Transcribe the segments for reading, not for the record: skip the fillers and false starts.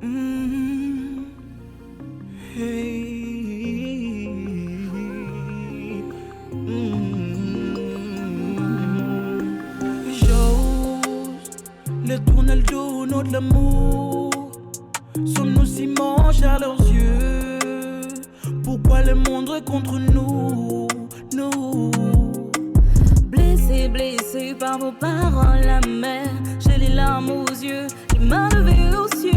Mm, hey, J'ose le tourner le dos, notre l'amour. Sommes-nous si manches à leurs yeux? Pourquoi le monde est contre nous, nous? Blessé, blessé par vos paroles amères, j'ai les larmes aux yeux, les mains levées aux cieux.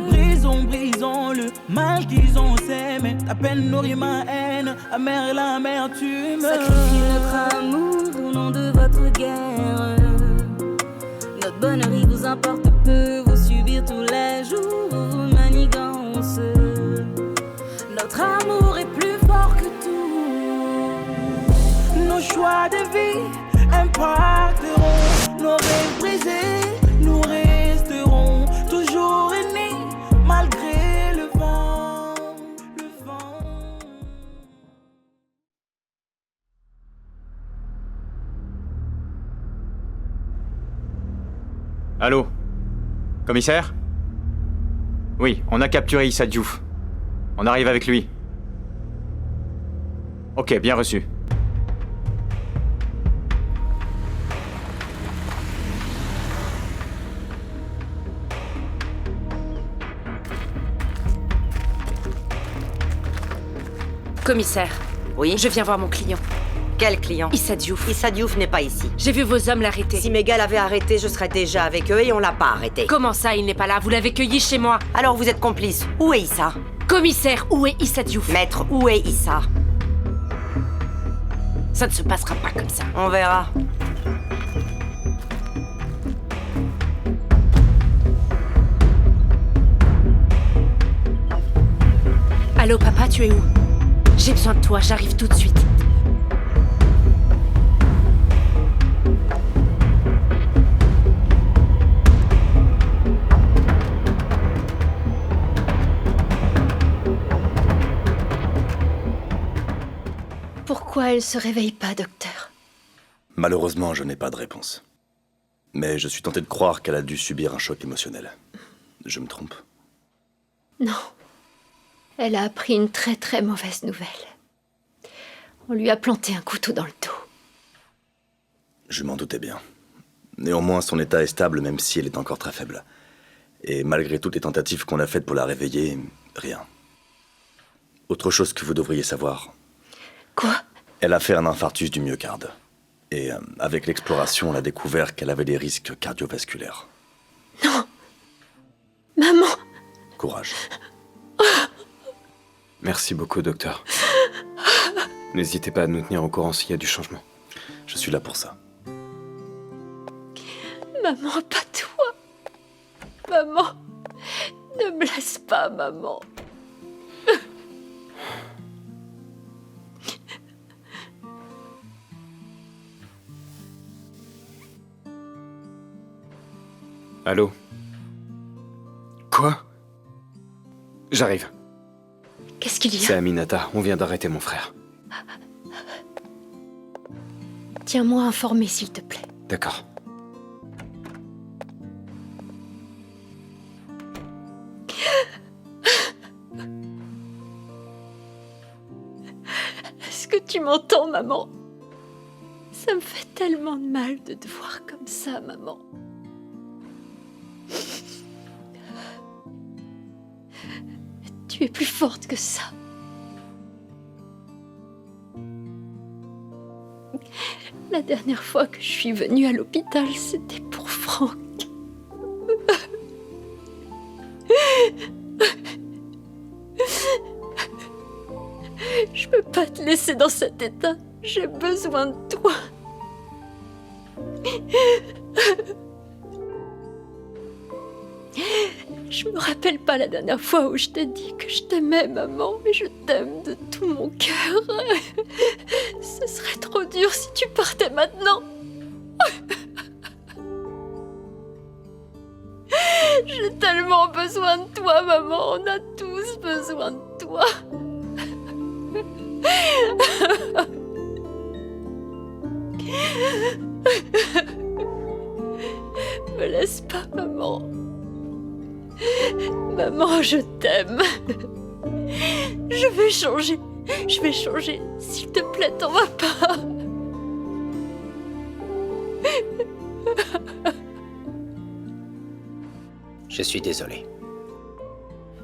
Brisons, brisons le mal qu'ils ont s'aimé. Ta peine nourrit ma haine, amère l'amertume. Sacrifiez notre amour au nom de votre guerre. Notre bonheur il vous importe peu, vous subir tous les jours vos manigances. Notre amour est plus fort que tout. Nos choix de vie impacteront nos rêves brisés. Nous resterons toujours unis malgré le vent, le vent. Allô? Commissaire? Oui, on a capturé Issa Diouf. On arrive avec lui. Ok, bien reçu. Commissaire, Oui? je viens voir mon client. Quel client? Issa Diouf. Issa Diouf n'est pas ici. J'ai vu vos hommes l'arrêter. Si mes gars l'avaient arrêté, je serais déjà avec eux et on l'a pas arrêté. Comment ça, il n'est pas là? Vous l'avez cueilli chez moi. Alors vous êtes complice. Où est Issa? Commissaire, où est Issa Diouf? Maître, où est Issa? Ça ne se passera pas comme ça. On verra. Allô, papa, tu es où? J'ai besoin de toi, j'arrive tout de suite. Pourquoi elle se réveille pas, docteur? Malheureusement, je n'ai pas de réponse. Mais je suis tenté de croire qu'elle a dû subir un choc émotionnel. Je me trompe? Non. Elle a appris une très très mauvaise nouvelle. On lui a planté un couteau dans le dos. Je m'en doutais bien. Néanmoins, son état est stable même si elle est encore très faible. Et malgré toutes les tentatives qu'on a faites pour la réveiller, rien. Autre chose que vous devriez savoir. Quoi? Elle a fait un infarctus du myocarde. Et avec l'exploration, on a découvert qu'elle avait des risques cardiovasculaires. Non. Maman. Courage. Merci beaucoup, docteur. N'hésitez pas à nous tenir au courant s'il y a du changement. Je suis là pour ça. Maman, pas toi. Maman. Ne me laisse pas, maman. Allô? Quoi? J'arrive. Qu'est-ce qu'il y C'est a? Aminata, on vient d'arrêter mon frère. Tiens-moi informé, s'il te plaît. D'accord. Est-ce que tu m'entends, maman? Ça me fait tellement de mal de te voir comme ça, maman. Tu es plus forte que ça. La dernière fois que je suis venue à l'hôpital, c'était pour Franck. Je peux pas te laisser dans cet état. J'ai besoin de toi. Je me rappelle pas la dernière fois où je t'ai dit que je t'aimais, maman, mais je t'aime de tout mon cœur. Ce serait trop dur si tu partais maintenant. J'ai tellement besoin de toi, maman. On a tous besoin de toi. Me laisse pas, maman. Maman, je t'aime. Je vais changer. Je vais changer. S'il te plaît, t'en vas pas. Je suis désolé.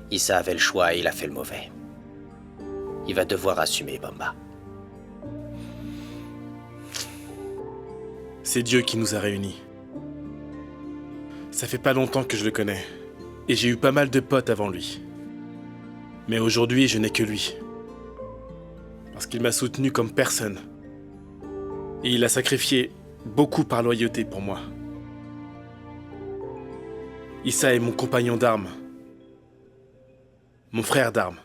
Issa avait le choix et il a fait le mauvais. Il va devoir assumer, Bomba. C'est Dieu qui nous a réunis. Ça fait pas longtemps que je le connais. Et j'ai eu pas mal de potes avant lui. Mais aujourd'hui, je n'ai que lui. Parce qu'il m'a soutenu comme personne. Et il a sacrifié beaucoup par loyauté pour moi. Issa est mon compagnon d'armes. Mon frère d'armes.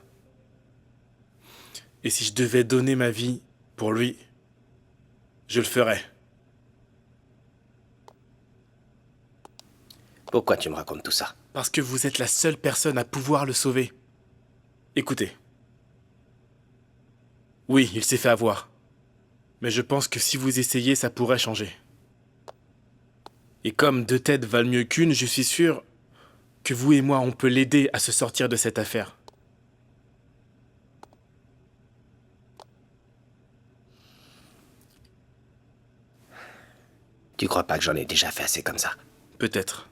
Et si je devais donner ma vie pour lui, je le ferais. Pourquoi tu me racontes tout ça? Parce que vous êtes la seule personne à pouvoir le sauver. Écoutez. Oui, il s'est fait avoir. Mais je pense que si vous essayez, ça pourrait changer. Et comme 2 têtes valent mieux qu'une, je suis sûr que vous et moi, on peut l'aider à se sortir de cette affaire. Tu crois pas que j'en ai déjà fait assez comme ça? Peut-être.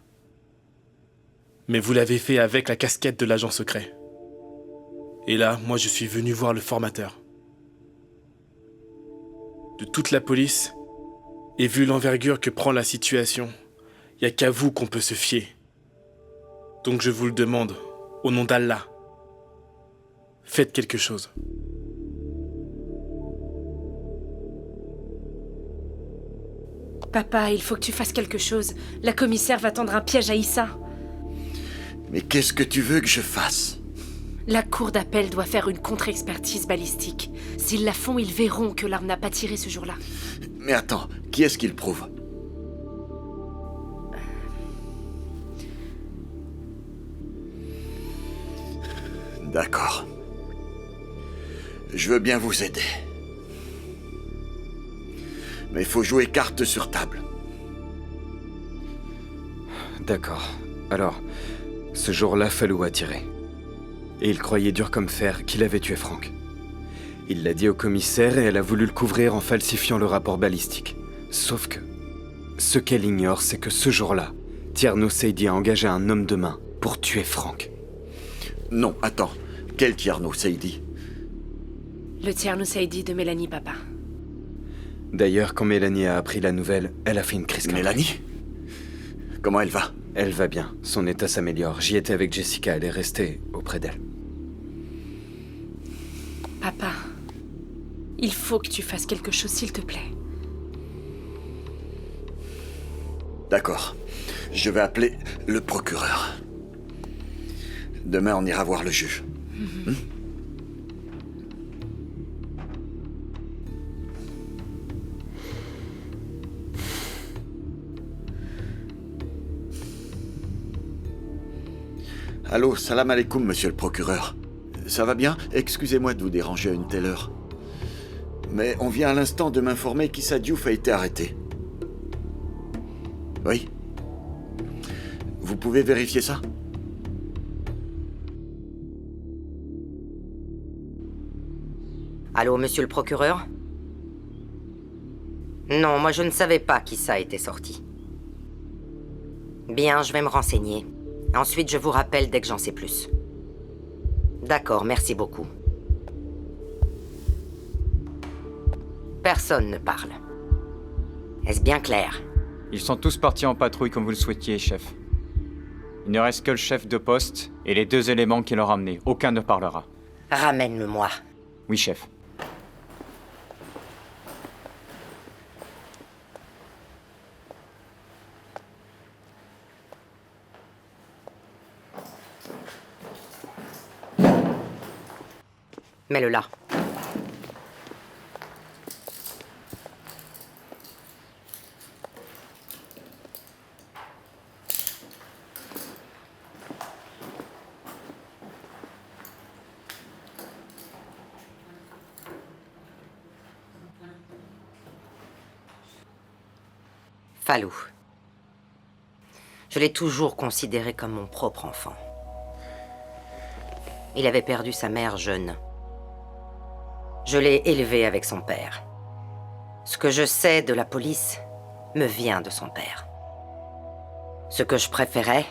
Mais vous l'avez fait avec la casquette de l'agent secret. Et là, moi, je suis venu voir le formateur. De toute la police, et vu l'envergure que prend la situation, il n'y a qu'à vous qu'on peut se fier. Donc je vous le demande, au nom d'Allah, faites quelque chose. Papa, il faut que tu fasses quelque chose. La commissaire va tendre un piège à Issa. Mais qu'est-ce que tu veux que je fasse? La cour d'appel doit faire une contre-expertise balistique. S'ils la font, ils verront que l'arme n'a pas tiré ce jour-là. Mais attends, qui est-ce qui le prouve? D'accord. Je veux bien vous aider. Mais il faut jouer carte sur table. D'accord. Alors, ce jour-là, Falou a tiré. Et il croyait dur comme fer qu'il avait tué Franck. Il l'a dit au commissaire et elle a voulu le couvrir en falsifiant le rapport balistique. Sauf que, ce qu'elle ignore, c'est que ce jour-là, Tierno Seidi a engagé un homme de main pour tuer Franck. Non, attends. Quel Tierno Seidi? Le Tierno Seidi de Mélanie, papa. D'ailleurs, quand Mélanie a appris la nouvelle, elle a fait une crise cardiaque. Mélanie? Comment elle va? Elle va bien, son état s'améliore. J'y étais avec Jessica, elle est restée auprès d'elle. Papa, il faut que tu fasses quelque chose, s'il te plaît. D'accord. Je vais appeler le procureur. Demain, on ira voir le juge. Allô, salam alaikum, monsieur le procureur. Ça va bien? Excusez-moi de vous déranger à une telle heure. Mais on vient à l'instant de m'informer qu'Issa Diouf a été arrêté. Oui? Vous pouvez vérifier ça? Allô, monsieur le procureur? Non, moi je ne savais pas qu'Issa était sorti. Bien, je vais me renseigner. Ensuite, je vous rappelle dès que j'en sais plus. D'accord, merci beaucoup. Personne ne parle. Est-ce bien clair? Ils sont tous partis en patrouille comme vous le souhaitiez, chef. Il ne reste que le chef de poste et les 2 éléments qui l'ont ramené. Aucun ne parlera. Ramène-le-moi. Oui, chef. Mets-le là. Falou. Je l'ai toujours considéré comme mon propre enfant. Il avait perdu sa mère jeune. Je l'ai élevé avec son père. Ce que je sais de la police me vient de son père. Ce que je préférais,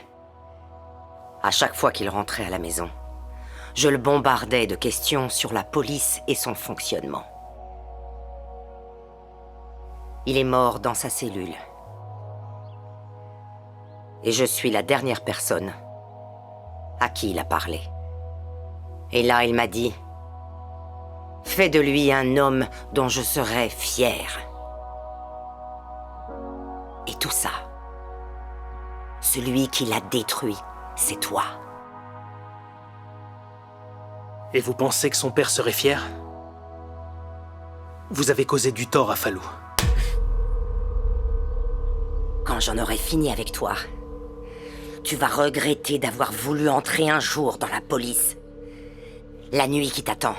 à chaque fois qu'il rentrait à la maison, je le bombardais de questions sur la police et son fonctionnement. Il est mort dans sa cellule. Et je suis la dernière personne à qui il a parlé. Et là, il m'a dit « Fais de lui un homme dont je serai fier. » Et tout ça, celui qui l'a détruit, c'est toi. Et vous pensez que son père serait fier? Vous avez causé du tort à Fallou. Quand j'en aurai fini avec toi, tu vas regretter d'avoir voulu entrer un jour dans la police. La nuit qui t'attend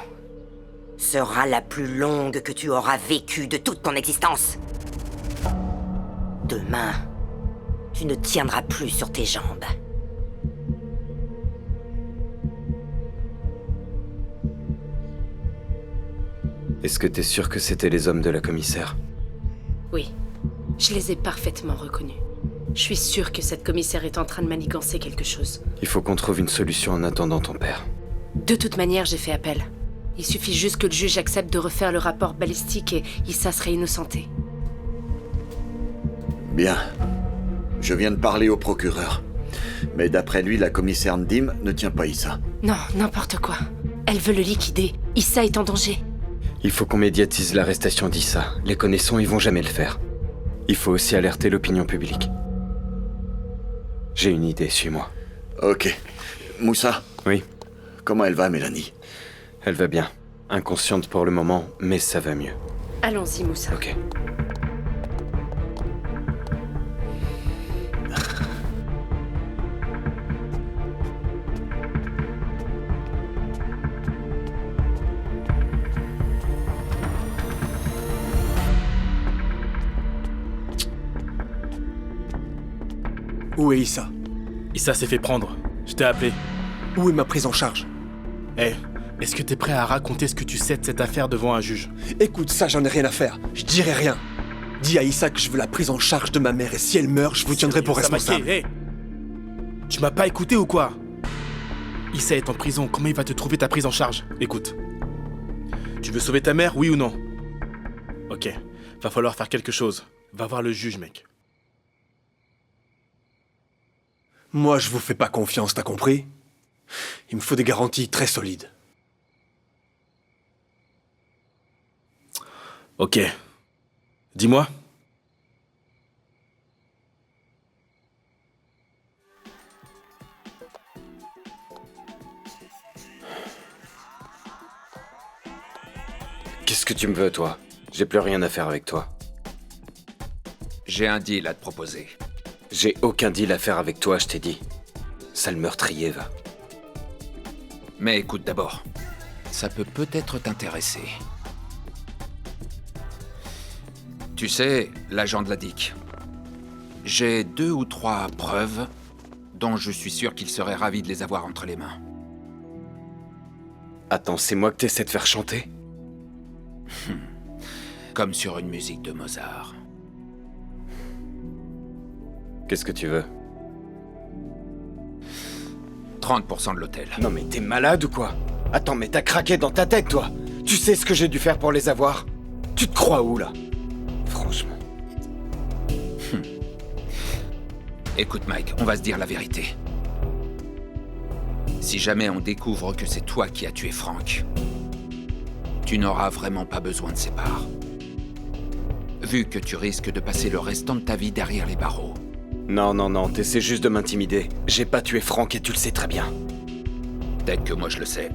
sera la plus longue que tu auras vécue de toute ton existence. Demain, tu ne tiendras plus sur tes jambes. Est-ce que t'es sûr que c'était les hommes de la commissaire? Oui, je les ai parfaitement reconnus. Je suis sûre que cette commissaire est en train de manigancer quelque chose. Il faut qu'on trouve une solution en attendant ton père. De toute manière, j'ai fait appel. Il suffit juste que le juge accepte de refaire le rapport balistique et Issa serait innocenté. Bien. Je viens de parler au procureur. Mais d'après lui, la commissaire Ndim ne tient pas Issa. Non, n'importe quoi. Elle veut le liquider. Issa est en danger. Il faut qu'on médiatise l'arrestation d'Issa. Les connaissants, ils vont jamais le faire. Il faut aussi alerter l'opinion publique. J'ai une idée, suis-moi. Ok. Moussa? Oui. Comment elle va, Mélanie? Elle va bien. Inconsciente pour le moment, mais ça va mieux. Allons-y, Moussa. Ok. Où est Issa? Issa s'est fait prendre. Je t'ai appelé. Où est ma prise en charge? Est-ce que t'es prêt à raconter ce que tu sais de cette affaire devant un juge? Écoute, ça, j'en ai rien à faire. Je dirai rien. Dis à Issa que je veux la prise en charge de ma mère et si elle meurt, je vous tiendrai pour responsable. Tu m'as pas écouté ou quoi? Issa est en prison, comment il va te trouver ta prise en charge? Écoute. Tu veux sauver ta mère, oui ou non? Ok, va falloir faire quelque chose. Va voir le juge, mec. Moi, je vous fais pas confiance, t'as compris? Il me faut des garanties très solides. Ok. Dis-moi. Qu'est-ce que tu me veux, toi? J'ai plus rien à faire avec toi. J'ai un deal à te proposer. J'ai aucun deal à faire avec toi, je t'ai dit. Sale meurtrier, va. Mais écoute d'abord. Ça peut peut-être t'intéresser. Tu sais, l'agent de la DIC. J'ai 2 ou 3 preuves dont je suis sûr qu'il serait ravi de les avoir entre les mains. Attends, c'est moi que t'essaies de faire chanter? Comme sur une musique de Mozart. Qu'est-ce que tu veux? 30% de l'hôtel. Non mais t'es malade ou quoi? Attends, mais t'as craqué dans ta tête, toi! Tu sais ce que j'ai dû faire pour les avoir? Tu te crois où, là? Franchement. Écoute, Mike, on va se dire la vérité. Si jamais on découvre que c'est toi qui as tué Frank, tu n'auras vraiment pas besoin de ses parts. Vu que tu risques de passer le restant de ta vie derrière les barreaux. Non, t'essaies juste de m'intimider. J'ai pas tué Frank et tu le sais très bien. Peut-être que moi je le sais.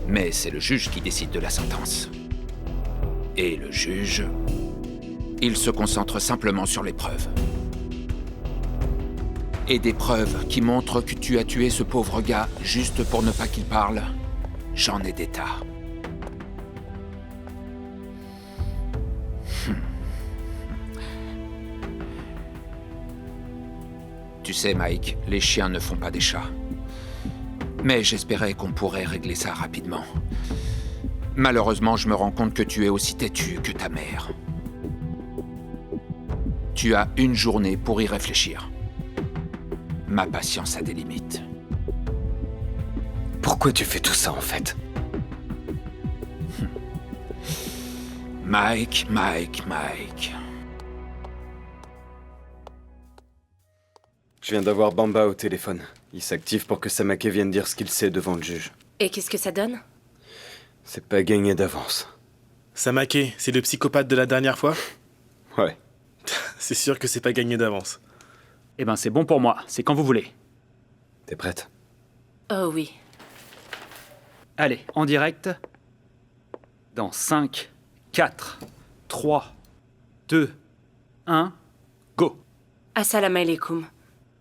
Mais c'est le juge qui décide de la sentence. Et le juge, il se concentre simplement sur les preuves. Et des preuves qui montrent que tu as tué ce pauvre gars juste pour ne pas qu'il parle, j'en ai des tas. Tu sais, Mike, les chiens ne font pas des chats. Mais j'espérais qu'on pourrait régler ça rapidement. Malheureusement, je me rends compte que tu es aussi têtu que ta mère. Tu as 1 journée pour y réfléchir. Ma patience a des limites. Pourquoi tu fais tout ça, en fait? Mike. Je viens d'avoir Bamba au téléphone. Il s'active pour que Samake vienne dire ce qu'il sait devant le juge. Et qu'est-ce que ça donne? C'est pas gagné d'avance. Samake, c'est le psychopathe de la dernière fois? Ouais. C'est sûr que c'est pas gagné d'avance. Eh ben c'est bon pour moi, c'est quand vous voulez. T'es prête? Oh oui. Allez, en direct. Dans 5, 4, 3, 2, 1, go. Assalamu alaikum.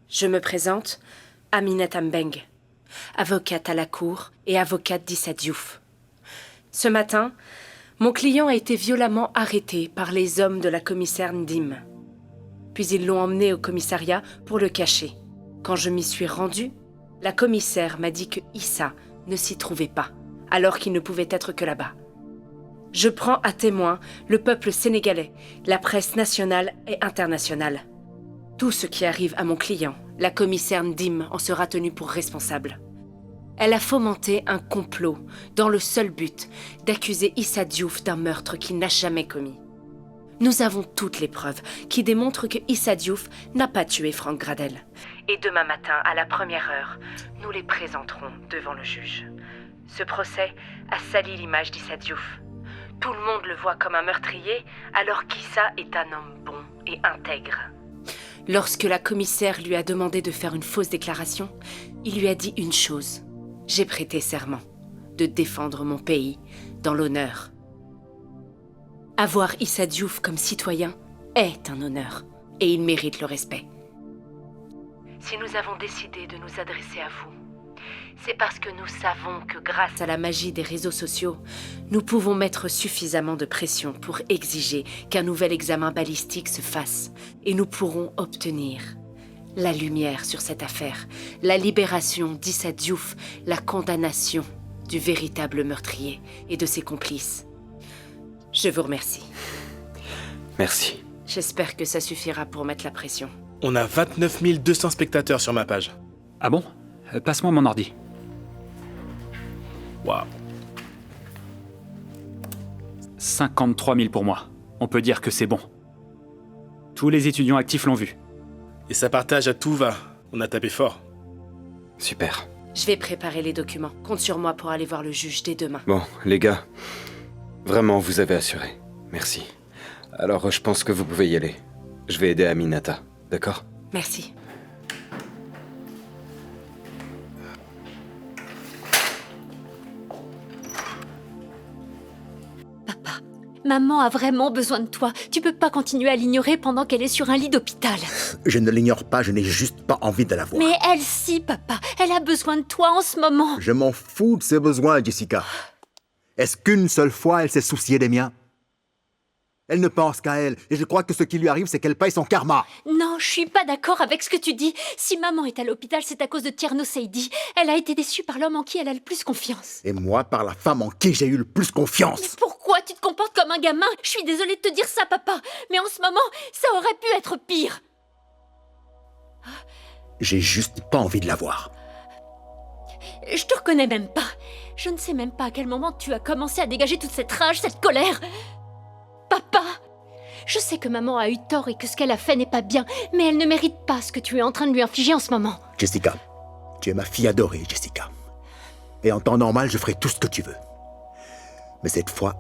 Je me présente, Aminata Mbeng, avocate à la cour et avocate d'Issa Diouf. Ce matin, mon client a été violemment arrêté par les hommes de la commissaire Ndim. Puis ils l'ont emmené au commissariat pour le cacher. Quand je m'y suis rendue, la commissaire m'a dit que Issa ne s'y trouvait pas, alors qu'il ne pouvait être que là-bas. Je prends à témoin le peuple sénégalais, la presse nationale et internationale. Tout ce qui arrive à mon client, la commissaire Ndim en sera tenue pour responsable. Elle a fomenté un complot dans le seul but d'accuser Issa Diouf d'un meurtre qu'il n'a jamais commis. Nous avons toutes les preuves qui démontrent que Issa Diouf n'a pas tué Franck Gradel. Et demain matin, à la première heure, nous les présenterons devant le juge. Ce procès a sali l'image d'Issa Diouf. Tout le monde le voit comme un meurtrier, alors qu'Issa est un homme bon et intègre. Lorsque la commissaire lui a demandé de faire une fausse déclaration, il lui a dit une chose. J'ai prêté serment de défendre mon pays dans l'honneur. Avoir Issa Diouf comme citoyen est un honneur et il mérite le respect. Si nous avons décidé de nous adresser à vous, c'est parce que nous savons que grâce à la magie des réseaux sociaux, nous pouvons mettre suffisamment de pression pour exiger qu'un nouvel examen balistique se fasse et nous pourrons obtenir la lumière sur cette affaire, la libération d'Issa Diouf, la condamnation du véritable meurtrier et de ses complices. Je vous remercie. Merci. J'espère que ça suffira pour mettre la pression. On a 29 200 spectateurs sur ma page. Ah bon? Passe-moi mon ordi. Waouh. 53 000 pour moi. On peut dire que c'est bon. Tous les étudiants actifs l'ont vu. Et ça partage à tout va. On a tapé fort. Super. Je vais préparer les documents. Compte sur moi pour aller voir le juge dès demain. Bon, les gars, vraiment, vous avez assuré. Merci. Alors, je pense que vous pouvez y aller. Je vais aider Aminata, d'accord? Merci. Maman a vraiment besoin de toi. Tu peux pas continuer à l'ignorer pendant qu'elle est sur un lit d'hôpital. Je ne l'ignore pas, je n'ai juste pas envie de la voir. Mais elle si, papa. Elle a besoin de toi en ce moment. Je m'en fous de ses besoins, Jessica. Est-ce qu'une seule fois elle s'est souciée des miens? Elle ne pense qu'à elle, et je crois que ce qui lui arrive, c'est qu'elle paye son karma. Non, je suis pas d'accord avec ce que tu dis. Si maman est à l'hôpital, c'est à cause de Tierno Seidi. Elle a été déçue par l'homme en qui elle a le plus confiance. Et moi, par la femme en qui j'ai eu le plus confiance. Mais pourquoi tu te comportes comme un gamin? Je suis désolée de te dire ça, papa. Mais en ce moment, ça aurait pu être pire. J'ai juste pas envie de la voir. Je te reconnais même pas. Je ne sais même pas à quel moment tu as commencé à dégager toute cette rage, cette colère. Papa, je sais que maman a eu tort et que ce qu'elle a fait n'est pas bien, mais elle ne mérite pas ce que tu es en train de lui infliger en ce moment. Jessica, tu es ma fille adorée, Jessica. Et en temps normal, je ferai tout ce que tu veux. Mais cette fois...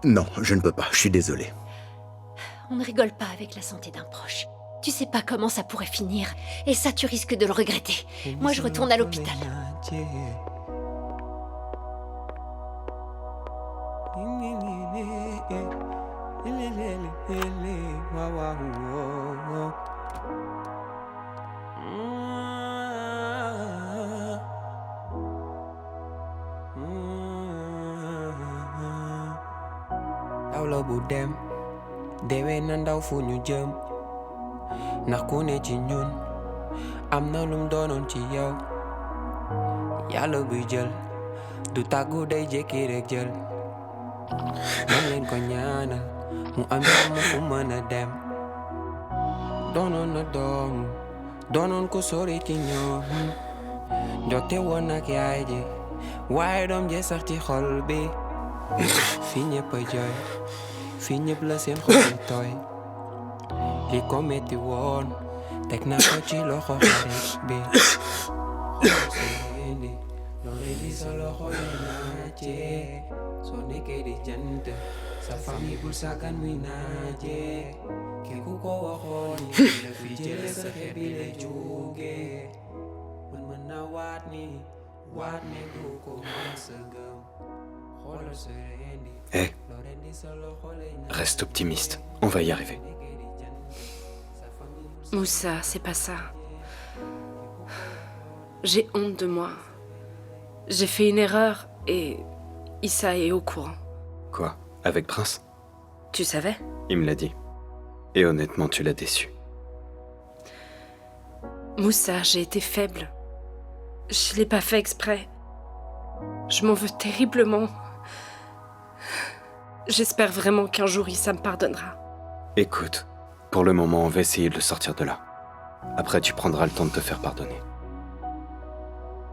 Non, je ne peux pas, je suis désolé. On ne rigole pas avec la santé d'un proche. Tu sais pas comment ça pourrait finir, et ça tu risques de le regretter. Moi je retourne à l'hôpital. Dawlo bu dem dewe na ndaw fu ñu jëm ndax ku ne ci ñun am na lum doonoon ci yow yàlla buy jël du tàggu day jékki rek jël man leen ko ñaanal mu am jàmm fu mën a dem doonoon na doom doonoon ko sori ci ñoom jote woon ak yaay ji waaye doom je sax ci xol bi fi ñëpp a jooy fi ñëpp la seen xol yi tooy li ko metti woon teg na ko ci loxo xarit bi loole di sa loxo yi naaje soo nekkee di jant sa famille bul sàggan muy naaje ki ku ko waxoon ni la fi jële sa xeet bi lay jóge man mën naa waat ni du ko mën sa gëm xoolal sa rendi Hé, reste optimiste, on va y arriver. Moussa, c'est pas ça. J'ai honte de moi. J'ai fait une erreur et Issa est au courant. Quoi? Avec Prince? Tu savais? Il me l'a dit. Et honnêtement, tu l'as déçu. Moussa, j'ai été faible. Je l'ai pas fait exprès. Je m'en veux terriblement. J'espère vraiment qu'un jour Issa me pardonnera. Écoute, pour le moment, on va essayer de le sortir de là. Après, tu prendras le temps de te faire pardonner.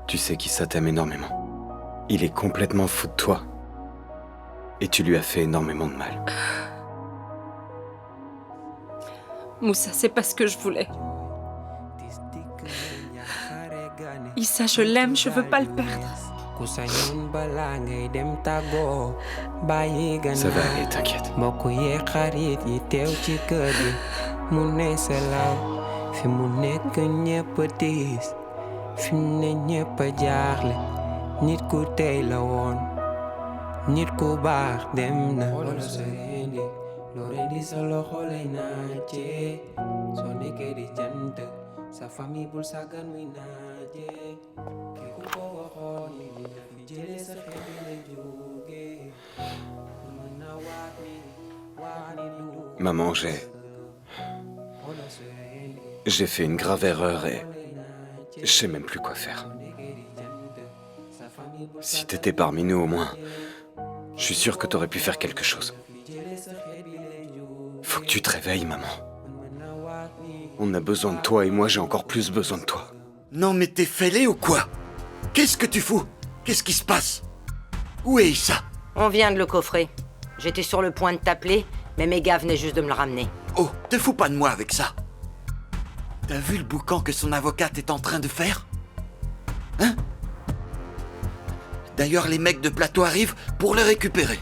Tu sais qu'Issa t'aime énormément. Il est complètement fou de toi. Et tu lui as fait énormément de mal. Moussa, c'est pas ce que je voulais. Issa, je l'aime, je veux pas le perdre. Ça va aller, t'inquiète. fi mu ne ñëpp a jaaxle nit ku tey la woon nit ku baax dem na xoolal sa rendi loo rendi sa loxo lay naaje soo nekkee di jant sa famille bul sàggan muy naaje ki ku ko waxoon ni la fi jële sa xeet bi lay jóge mën na waat ni du Maman, j'ai fait une grave erreur et je sais même plus quoi faire. Si t'étais parmi nous au moins, je suis sûr que t'aurais pu faire quelque chose. Faut que tu te réveilles, maman. On a besoin de toi et moi j'ai encore plus besoin de toi. Non mais t'es fêlé ou quoi? Qu'est-ce que tu fous? Qu'est-ce qui se passe? Où est Issa? On vient de le coffrer. J'étais sur le point de t'appeler, mais mes gars venaient juste de me le ramener. Oh, te fous pas de moi avec ça. T'as vu le boucan que son avocate est en train de faire? Hein? D'ailleurs, les mecs de plateau arrivent pour le récupérer.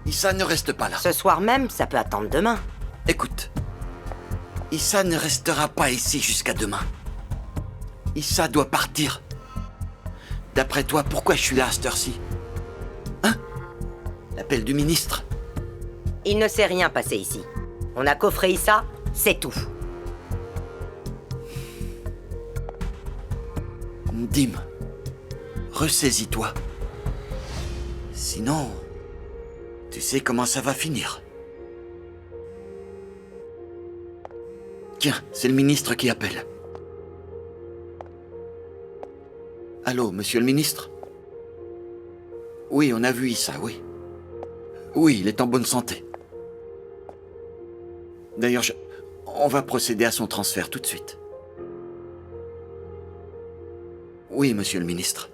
Issa ne reste pas là. Ce soir même, ça peut attendre demain. Écoute, Issa ne restera pas ici jusqu'à demain. Issa doit partir. D'après toi, pourquoi je suis là à cette heure-ci? Hein? L'appel du ministre? Il ne s'est rien passé ici. On a coffré Issa, c'est tout. Dim, ressaisis-toi. Sinon, tu sais comment ça va finir. Tiens, c'est le ministre qui appelle. Allô, monsieur le ministre? Oui, on a vu Issa, oui. Oui, il est en bonne santé. D'ailleurs, on va procéder à son transfert tout de suite. Oui, monsieur le ministre.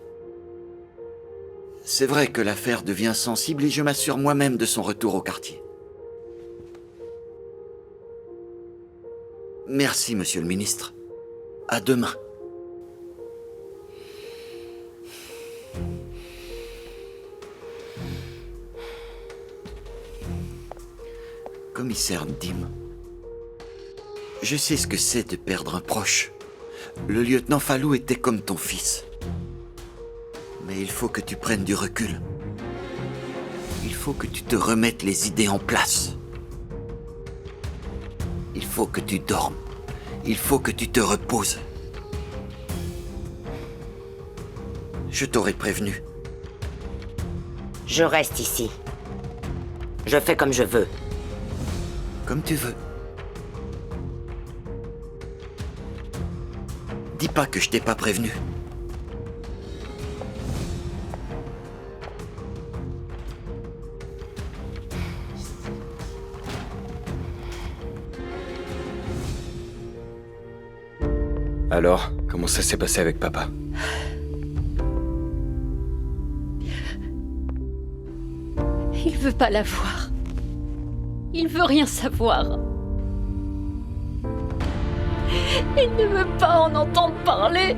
C'est vrai que l'affaire devient sensible et je m'assure moi-même de son retour au quartier. Merci, monsieur le ministre. À demain. Commissaire Dim, je sais ce que c'est de perdre un proche. Le lieutenant Fallou était comme ton fils. Mais il faut que tu prennes du recul. Il faut que tu te remettes les idées en place. Il faut que tu dormes. Il faut que tu te reposes. Je t'aurais prévenu. Je reste ici. Je fais comme je veux. Comme tu veux. Dis pas que je t'ai pas prévenu. Alors, comment ça s'est passé avec papa? Il veut pas la voir. Il veut rien savoir. Il ne veut pas en entendre parler.